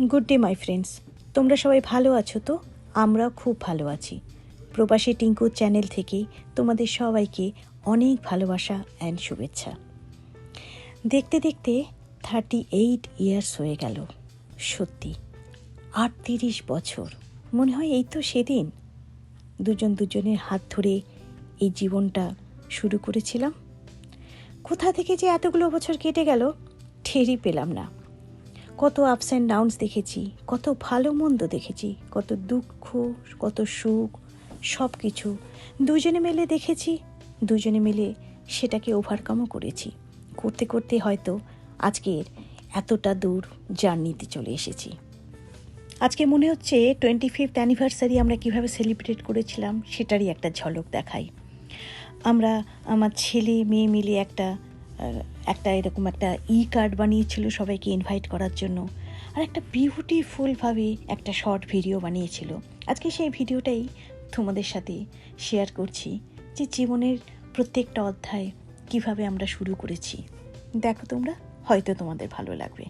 Good day my friends, তোমরা সবাই ভালো আছো তো? আমরাও খুব ভালো আছি। প্রবাসী টিঙ্কু চ্যানেল থেকে তোমাদের সবাইকে অনেক ভালোবাসা অ্যান্ড শুভেচ্ছা। দেখতে দেখতে 38 ইয়ার্স হয়ে গেল। সত্যি 38 বছর, মনে হয় এই তো সেদিন দুজনের হাত ধরে এই জীবনটা শুরু করেছিলাম। কোথা থেকে যে এতগুলো বছর কেটে গেল টেরই পেলাম না। কত আপস অ্যান্ড ডাউনস দেখেছি, কত ভালো মন্দ দেখেছি, কত দুঃখ, কত সুখ, সব কিছু দুজনে মিলে দেখেছি। দুজনে মিলে সেটাকে ওভারকামও করেছি। করতে করতে হয়তো আজকের এতটা দূর জার্নিতে চলে এসেছি। আজকে মনে হচ্ছে 25th অ্যানিভার্সারি আমরা কিভাবে সেলিব্রেট করেছিলাম সেটারই একটা ঝলক দেখাই। আমরা আমার ছেলে মেয়ে মিলে একটা এরকম একটা কার্ড বানিয়েছিল সবাইকে ইনভাইট করার জন্য, আর একটা বিউটিফুলভাবে একটা শর্ট ভিডিও বানিয়েছিল। আজকে সেই ভিডিওটাই তোমাদের সাথে শেয়ার করছি, যে জীবনের প্রত্যেকটা অধ্যায় কিভাবে আমরা শুরু করেছি। দেখো তোমরা, হয়তো তোমাদের ভালো লাগবে।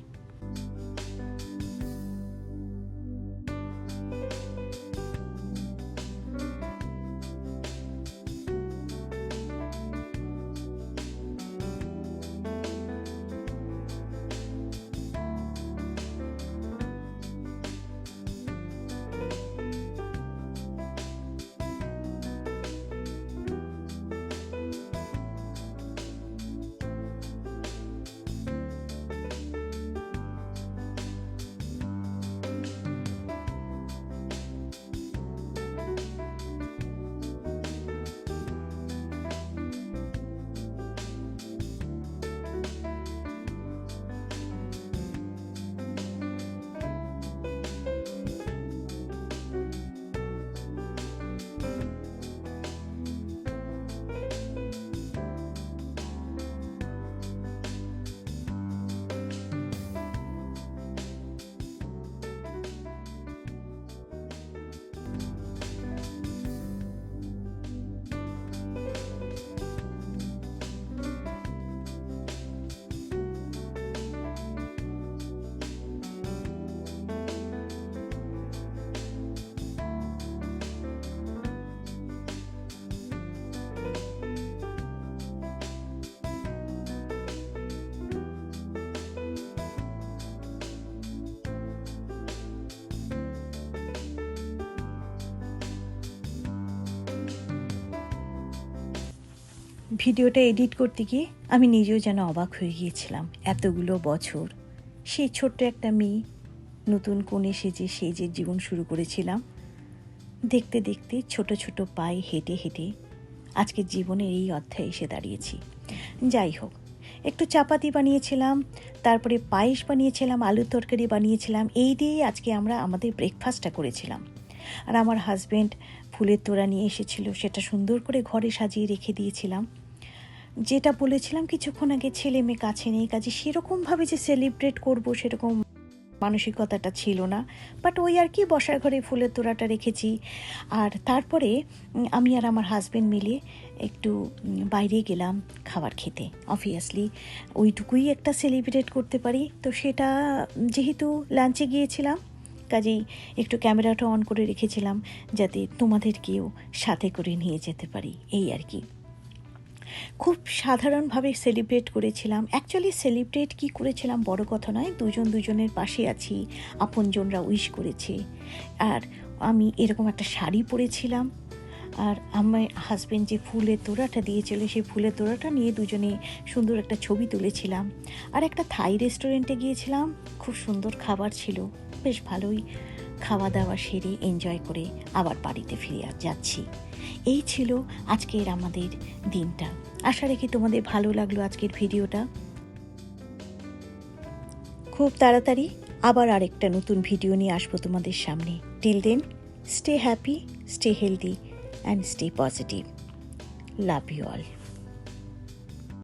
ভিডিওটা এডিট করতে গিয়ে আমি নিজেও যেন অবাক হয়ে গিয়েছিলাম। এতগুলো বছর সেই ছোট্ট একটা মেয়ে নতুন কোণে সেজে সেই যে জীবন শুরু করেছিলাম, দেখতে দেখতে ছোট ছোট পায়ে হেঁটে হেঁটে আজকের জীবনের এই অধ্যায়ে এসে দাঁড়িয়েছি। যাই হোক, একটু চাপাতি বানিয়েছিলাম, তারপরে পায়েস বানিয়েছিলাম, আলুর তরকারি বানিয়েছিলাম। এই দিয়েই আজকে আমরা আমাদের ব্রেকফাস্টটা করেছিলাম। আর আমার হাজব্যান্ড ফুলের তোড়া নিয়ে এসেছিল, সেটা সুন্দর করে ঘরে সাজিয়ে রেখে দিয়েছিলাম। যেটা বলেছিলাম কিছুক্ষণ আগে, ছেলে মেয়ে কাছে নেই, কাজে সেরকমভাবে যে সেলিব্রেট করব সেরকম মানসিকতাটা ছিল না। বাট ওই আর কি, বসার ঘরে ফুলের তোড়াটা রেখেছি। আর তারপরে আমি আর আমার হাজব্যান্ড মিলে একটু বাইরে গেলাম খাবার খেতে। অবভিয়াসলি ওইটুকুই একটা সেলিব্রেট করতে পারি, তো সেটা যেহেতু লাঞ্চে গিয়েছিলাম, কাজেই একটু ক্যামেরাটা অন করে রেখেছিলাম যাতে তোমাদেরকেও সাথে করে নিয়ে যেতে পারি, এই আর কি। খুব সাধারণভাবে সেলিব্রেট করেছিলাম। অ্যাকচুয়ালি সেলিব্রেট কি করেছিলাম বড় কথা নয়, দুজনের পাশে আছি, আপনজনরা উইশ করেছে। আর আমি এরকম একটা শাড়ি পরেছিলাম, আর আমার হাজব্যান্ড যে ফুলের তোড়াটা দিয়েছিল সেই ফুলের তোড়াটা নিয়ে দুজনে সুন্দর একটা ছবি তুলেছিলাম। আর একটা থাই রেস্টুরেন্টে গিয়েছিলাম, খুব সুন্দর খাবার ছিল, বেশ ভালোই খাওয়া দাওয়া সেরে এনজয় করে আবার বাড়িতে ফিরে যাচ্ছি। এই ছিল আজকের আমাদের দিনটা। আশা রাখি তোমাদের ভালো লাগলো আজকের ভিডিওটা। খুব তাড়াতাড়ি আবার আরেকটা নতুন ভিডিও নিয়ে আসবো তোমাদের সামনে। Till then, stay happy, stay healthy and stay positive. Love you all.